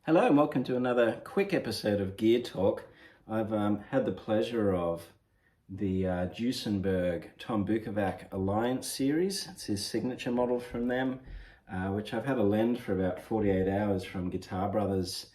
Hello and welcome to another quick episode of Gear Talk. I've had the pleasure of the Duesenberg Tom Bukovac Alliance series. It's his signature model from them, which I've had a lend for about 48 hours from Guitar Brothers,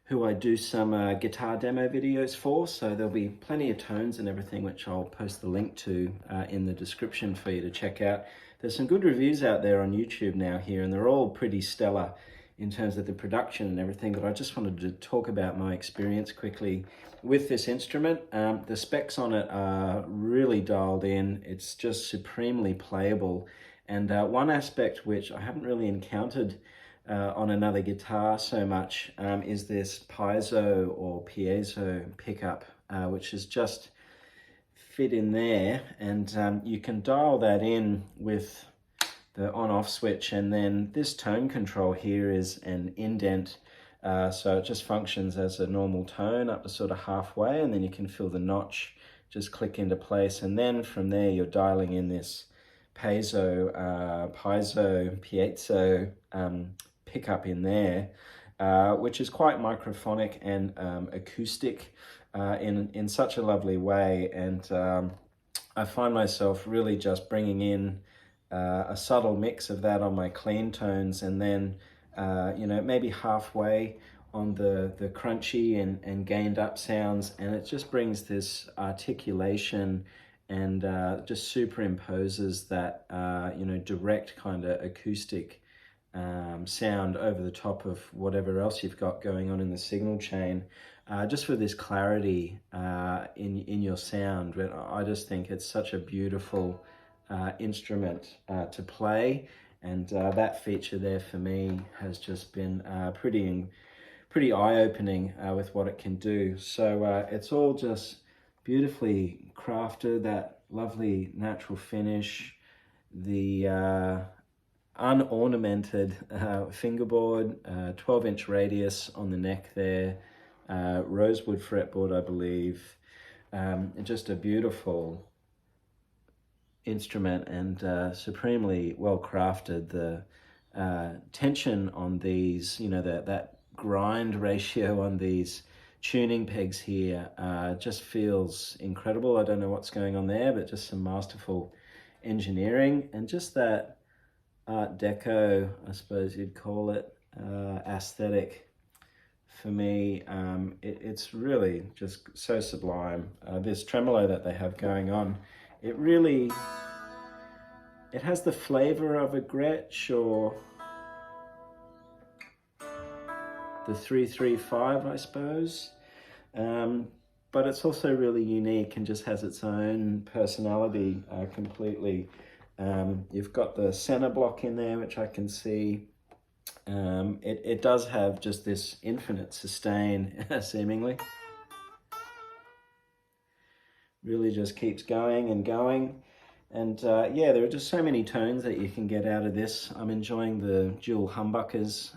who I do some guitar demo videos for. So there'll be plenty of tones and everything, which I'll post the link to in the description for you to check out. There's some good reviews out there on YouTube now here, and they're all pretty stellar in terms of the production and everything, but I just wanted to talk about my experience quickly with this instrument. The specs on it are really dialed in. It's just supremely playable. And one aspect which I haven't really encountered on another guitar so much is this piezo pickup, which is just fit in there, and you can dial that in with the on-off switch, and then this tone control here is an indent, so it just functions as a normal tone up to sort of halfway, and then you can feel the notch just click into place, and then from there you're dialing in this piezo pickup in there, which is quite microphonic and acoustic in such a lovely way. And I find myself really just bringing in a subtle mix of that on my clean tones, and then maybe halfway on the crunchy and gained up sounds, and it just brings this articulation and just superimposes that direct kind of acoustic sound over the top of whatever else you've got going on in the signal chain, just for this clarity in your sound. I just think it's such a beautiful instrument to play, and that feature there for me has just been pretty eye-opening with what it can do. So it's all just beautifully crafted, that lovely natural finish, the unornamented fingerboard, 12-inch radius on the neck there, rosewood fretboard I believe, just a beautiful instrument, and supremely well crafted. The tension on these, that grind ratio on these tuning pegs here just feels incredible. I don't know what's going on there, but just some masterful engineering, and just that Art Deco, I suppose you'd call it, aesthetic. For me, it's really just so sublime. This tremolo that they have going on, it has the flavor of a Gretsch or the 335, I suppose. But it's also really unique and just has its own personality completely. You've got the center block in there, which I can see. It does have just this infinite sustain, seemingly. Really just keeps going and going. And yeah, there are just so many tones that you can get out of this. I'm enjoying the dual humbuckers,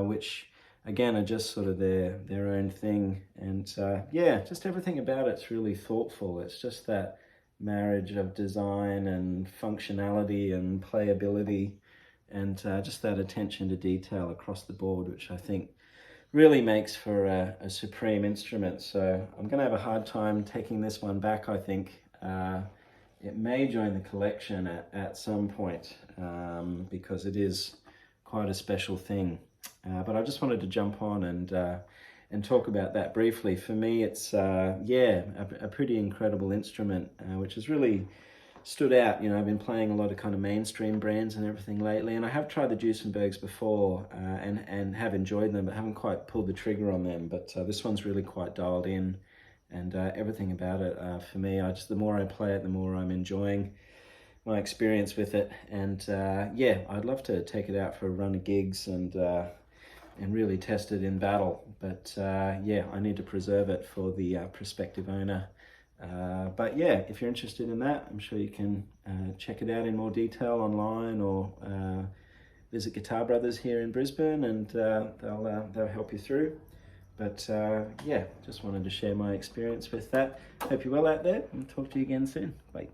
which again are just sort of their own thing. And yeah, just everything about it's really thoughtful. It's just that marriage of design and functionality and playability, and just that attention to detail across the board, which I think really makes for a supreme instrument. So I'm going to have a hard time taking this one back, I think. It may join the collection at some point, because it is quite a special thing. But I just wanted to jump on and talk about that briefly. For me, it's yeah, a pretty incredible instrument, which has really stood out. I've been playing a lot of kind of mainstream brands and everything lately, and I have tried the Duesenbergs before and have enjoyed them, but haven't quite pulled the trigger on them. But this one's really quite dialed in, and everything about it for me, the more I play it, the more I'm enjoying my experience with it. And yeah, I'd love to take it out for a run of gigs and really test it in battle. But yeah, I need to preserve it for the prospective owner. But yeah, if you're interested in that, I'm sure you can check it out in more detail online, or visit Guitar Brothers here in Brisbane, and they'll help you through. But yeah, just wanted to share my experience with that. Hope you're well out there, and talk to you again soon. Bye.